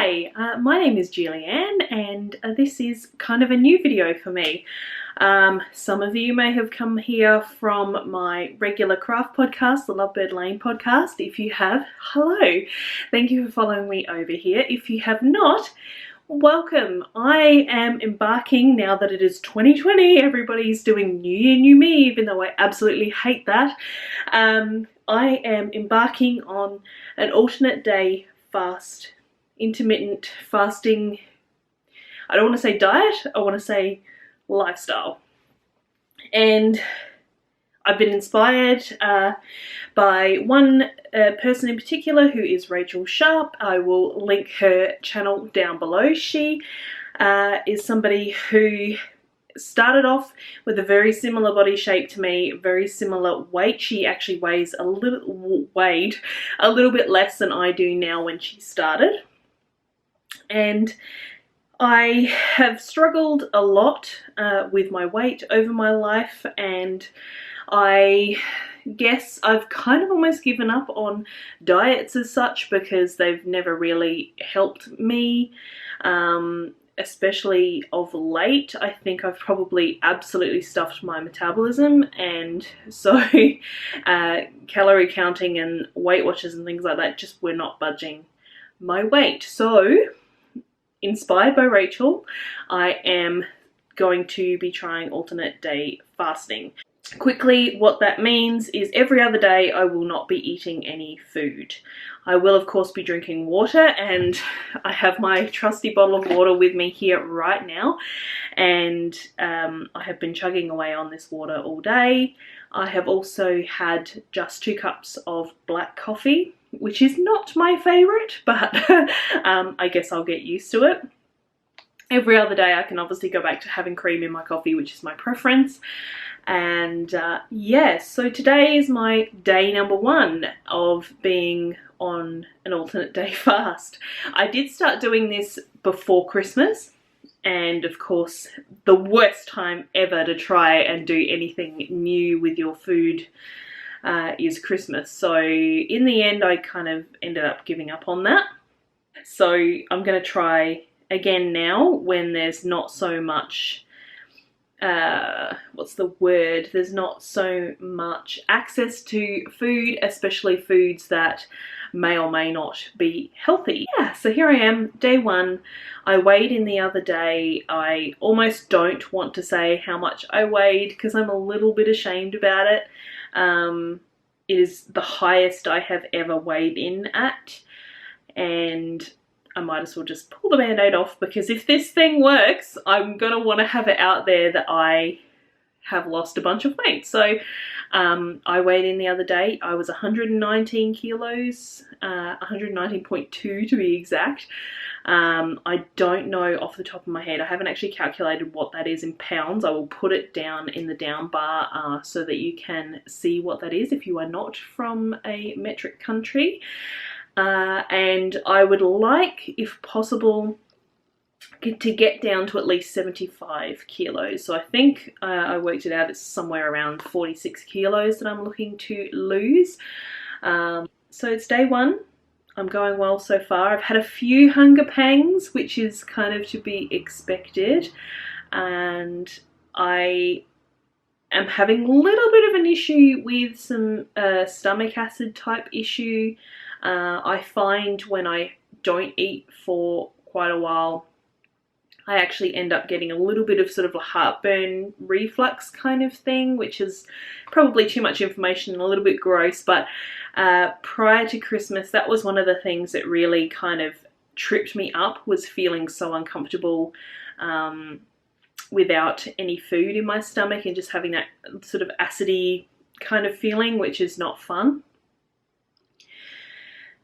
Hi, my name is Julianne and this is kind of a new video for me. Some of you may have come here from my regular craft podcast, the Lovebird Lane podcast. If you have, hello. Thank you for following me over here. If you have not, welcome. I am embarking, now that it is 2020, everybody's doing New Year, New Me, even though I absolutely hate that. I am embarking on an alternate day fast, intermittent fasting. I don't want to say diet, I want to say lifestyle. And I've been inspired by one person in particular, who is Rachel Sharp. I will link her channel down below. She is somebody who started off with a very similar body shape to me, very similar weight. She actually weighed a little bit less than I do now when she started. And I have struggled a lot with my weight over my life, and I guess I've kind of almost given up on diets as such because they've never really helped me, especially of late. I think I've probably absolutely stuffed my metabolism, and so calorie counting and Weight Watchers and things like that just were not budging my weight. So, inspired by Rachel, I am going to be trying alternate day fasting. Quickly, what that means is every other day I will not be eating any food. I will of course be drinking water, and I have my trusty bottle of water with me here right now, and I have been chugging away on this water all day. I have also had just 2 cups of black coffee, which is not my favourite, but I guess I'll get used to it. Every other day I can obviously go back to having cream in my coffee, which is my preference. And yes, so today is my day number 1 of being on an alternate day fast. I did start doing this before Christmas, and of course the worst time ever to try and do anything new with your food is Christmas. So in the end I kind of ended up giving up on that. So I'm going to try again now when there's not so much there's not so much access to food, especially foods that may or may not be healthy. Yeah, so here I am, day 1. I weighed in the other day. I almost don't want to say how much I weighed because I'm a little bit ashamed about it. It is the highest I have ever weighed in at, and I might as well just pull the band-aid off, because if this thing works, I'm gonna want to have it out there that I have lost a bunch of weight. So I weighed in the other day. I was 119 kilos, 119.2 to be exact. I don't know off the top of my head. I haven't actually calculated what that is in pounds. I will put it down in the down bar so that you can see what that is if you are not from a metric country. And I would like, if possible, to get down to at least 75 kilos. So I think I worked it out, it's somewhere around 46 kilos that I'm looking to lose. So it's day 1. I'm going well so far. I've had a few hunger pangs, which is kind of to be expected, and I am having a little bit of an issue with some stomach acid type issue. I find when I don't eat for quite a while, I actually end up getting a little bit of sort of a heartburn reflux kind of thing, which is probably too much information and a little bit gross, but prior to Christmas, that was one of the things that really kind of tripped me up, was feeling so uncomfortable without any food in my stomach and just having that sort of acidy kind of feeling, which is not fun.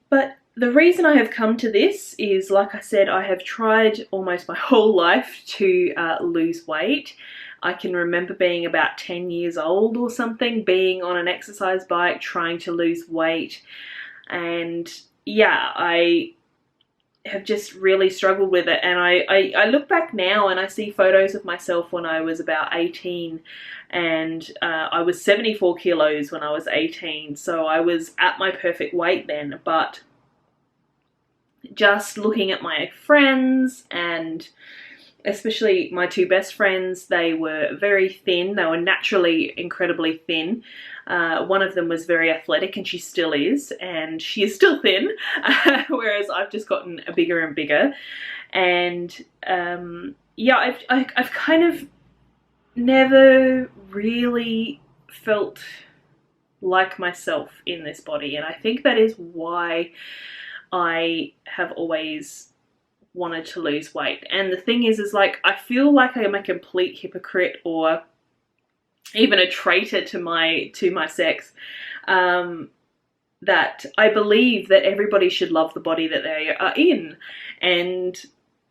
But the reason I have come to this is, like I said, I have tried almost my whole life to lose weight. I can remember being about 10 years old or something, being on an exercise bike trying to lose weight, and yeah, I have just really struggled with it. And I look back now and I see photos of myself when I was about 18, and I was 74 kilos when I was 18, so I was at my perfect weight then. But just looking at my friends, and especially my two best friends, they were very thin. They were naturally incredibly thin. One of them was very athletic, and she still is, and she is still thin, whereas I've just gotten bigger and bigger. And yeah, I've kind of never really felt like myself in this body, and I think that is why I have always wanted to lose weight. And the thing is like, I feel like I am a complete hypocrite, or even a traitor to my sex, that I believe that everybody should love the body that they are in. And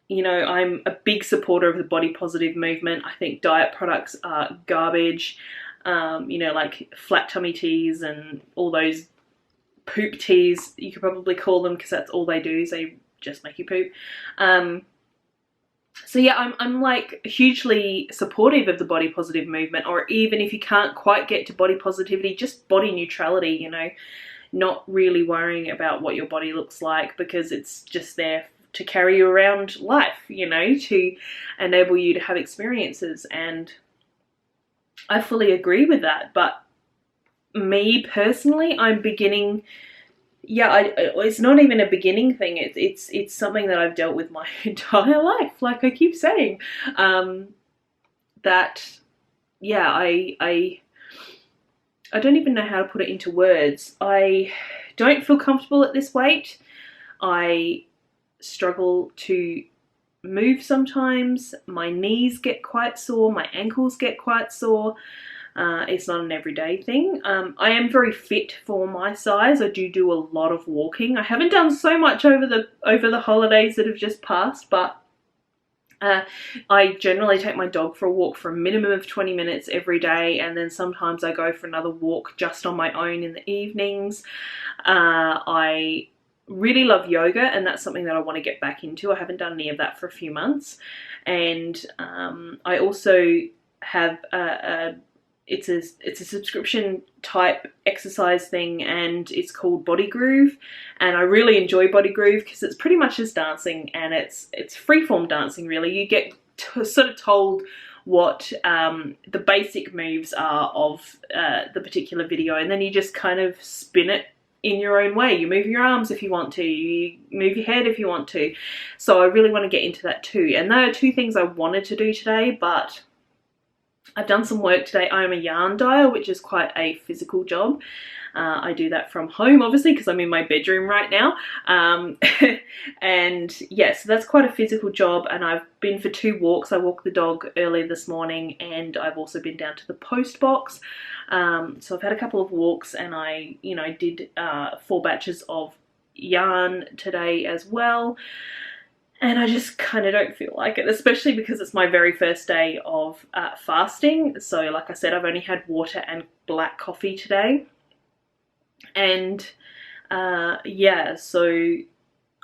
you know, I'm a big supporter of the body positive movement. I think diet products are garbage. You know, like flat tummy teas and all those poop teas, you could probably call them, because that's all they do, is they just make you poop. So yeah, I'm like hugely supportive of the body positive movement, or even if you can't quite get to body positivity, just body neutrality, you know, not really worrying about what your body looks like, because it's just there to carry you around life, you know, to enable you to have experiences. And I fully agree with that. But me personally, I'm beginning, yeah, it's not even a beginning thing. It's something that I've dealt with my entire life. Like I keep saying, that, yeah, I don't even know how to put it into words. I don't feel comfortable at this weight. I struggle to move sometimes. My knees get quite sore. My ankles get quite sore. It's not an everyday thing. I am very fit for my size. I do a lot of walking. I haven't done so much over the holidays that have just passed, but I generally take my dog for a walk for a minimum of 20 minutes every day, and then sometimes I go for another walk just on my own in the evenings. I really love yoga, and that's something that I want to get back into. I haven't done any of that for a few months. And I also have it's a subscription type exercise thing, and it's called Body Groove, and I really enjoy Body Groove because it's pretty much just dancing, and it's freeform dancing really. You get sort of told what the basic moves are of the particular video, and then you just kind of spin it in your own way. You move your arms if you want to, you move your head if you want to. So I really want to get into that too, and there are two things I wanted to do today, but I've done some work today. I am a yarn dyer, which is quite a physical job. I do that from home, obviously, because I'm in my bedroom right now. And yeah, so that's quite a physical job, and I've been for 2 walks. I walked the dog early this morning, and I've also been down to the post box. So I've had a couple of walks, and I, you know, did 4 batches of yarn today as well. And I just kind of don't feel like it, especially because it's my very first day of fasting. So like I said, I've only had water and black coffee today. And yeah, so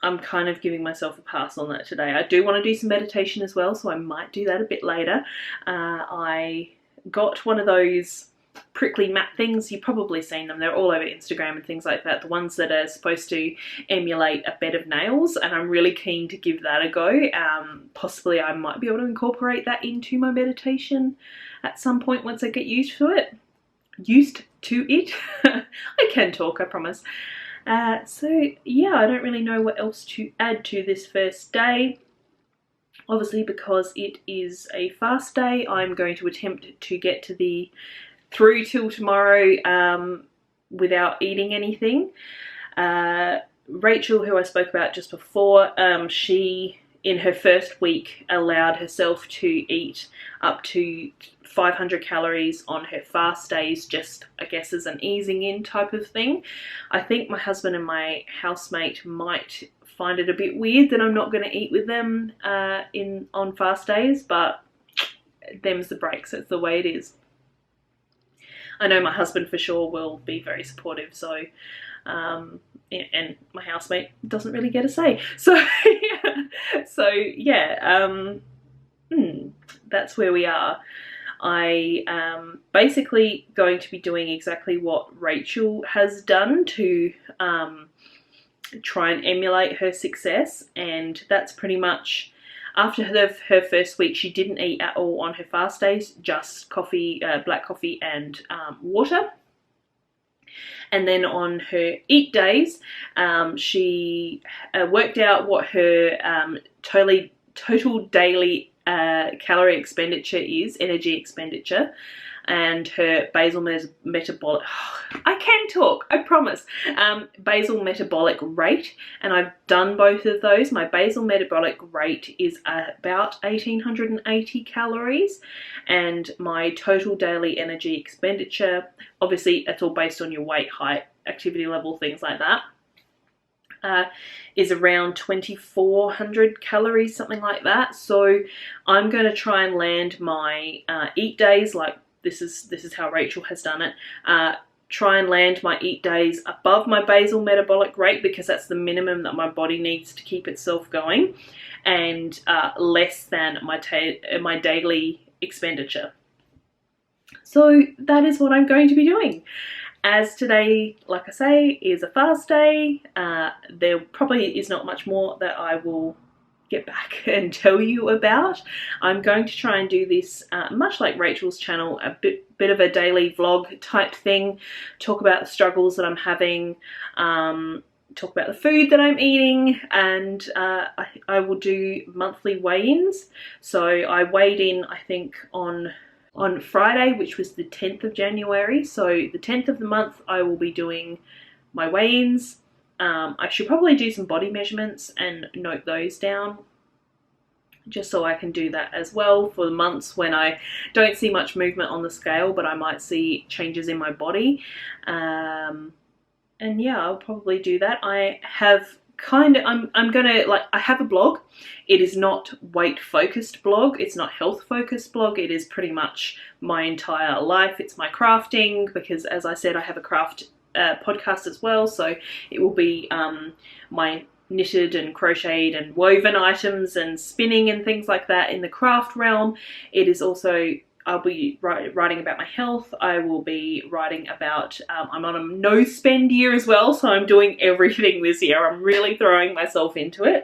I'm kind of giving myself a pass on that today. I do want to do some meditation as well, so I might do that a bit later. I got one of those prickly mat things. You've probably seen them. They're all over Instagram and things like that. The ones that are supposed to emulate a bed of nails, and I'm really keen to give that a go. Possibly I might be able to incorporate that into my meditation at some point once I get used to it. I can talk, I promise. So yeah, I don't really know what else to add to this first day. Obviously, because it is a fast day, I'm going to attempt to get through till tomorrow without eating anything. Rachel, who I spoke about just before, she in her first week allowed herself to eat up to 500 calories on her fast days, just I guess as an easing in type of thing. I think my husband and my housemate might find it a bit weird that I'm not going to eat with them on fast days, but them's the breaks. It's the way it is. I know my husband for sure will be very supportive, so and my housemate doesn't really get a say. So yeah, that's where we are. I am basically going to be doing exactly what Rachel has done to try and emulate her success, and that's pretty much after her first week. She didn't eat at all on her fast days, just coffee, black coffee and water. And then on her eat days, she worked out what her total daily calorie expenditure is, energy expenditure, and her basal metabolic, I can talk, I promise, basal metabolic rate, and I've done both of those. My basal metabolic rate is about 1880 calories, and my total daily energy expenditure, obviously it's all based on your weight, height, activity level, things like that, is around 2400 calories, something like that. So I'm going to try and land my eat days, like this is how Rachel has done it, try and land my eat days above my basal metabolic rate, because that's the minimum that my body needs to keep itself going, and less than my daily expenditure. So that is what I'm going to be doing. As today, like I say, is a fast day, there probably is not much more that I will get back and tell you about. I'm going to try and do this much like Rachel's channel, a bit of a daily vlog type thing, talk about the struggles that I'm having, talk about the food that I'm eating, and I will do monthly weigh-ins. So I weighed in, I think, on Friday, which was the 10th of January. So the 10th of the month I will be doing my weigh-ins. I should probably do some body measurements and note those down, just so I can do that as well for the months when I don't see much movement on the scale, but I might see changes in my body. And yeah, I'll probably do that. I have I'm gonna, like, I have a blog. It is not weight focused blog, it's not health focused blog, it is pretty much my entire life. It's my crafting, because as I said, I have a craft podcast as well, so it will be my knitted and crocheted and woven items and spinning and things like that in the craft realm. It is also, I'll be writing about my health. I will be writing about, I'm on a no spend year as well, so I'm doing everything this year. I'm really throwing myself into it.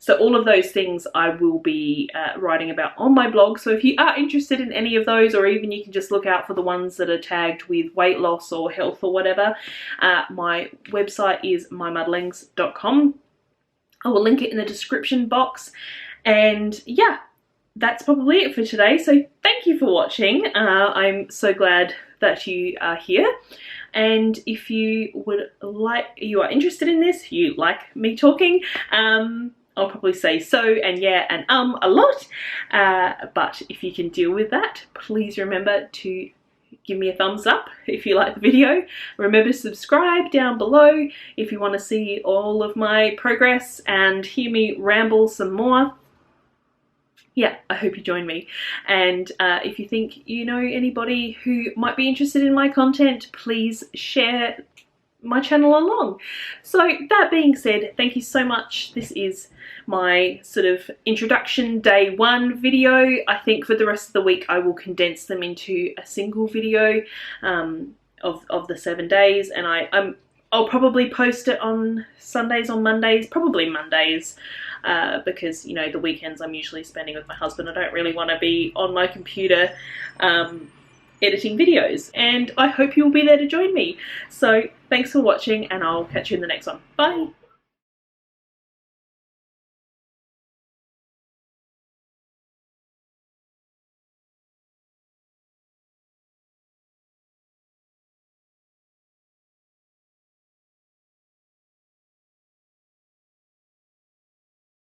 So all of those things I will be writing about on my blog. So if you are interested in any of those, or even you can just look out for the ones that are tagged with weight loss or health or whatever, my website is mymuddlings.com. I will link it in the description box. And yeah, that's probably it for today. So thank you for watching. I'm so glad that you are here. And if you are interested in this, you like me talking, I'll probably say so and yeah and a lot, but if you can deal with that, please remember to give me a thumbs up if you like the video. Remember to subscribe down below if you want to see all of my progress and hear me ramble some more. Yeah, I hope you join me. And if you think you know anybody who might be interested in my content, please share my channel along. So that being said, thank you so much. This is my sort of introduction day one video. I think for the rest of the week I will condense them into a single video of the 7 days, and I'll probably post it on Sundays, on Mondays, probably Mondays, because, you know, the weekends I'm usually spending with my husband. I don't really want to be on my computer editing videos, and I hope you'll be there to join me. So thanks for watching, and I'll catch you in the next one. Bye!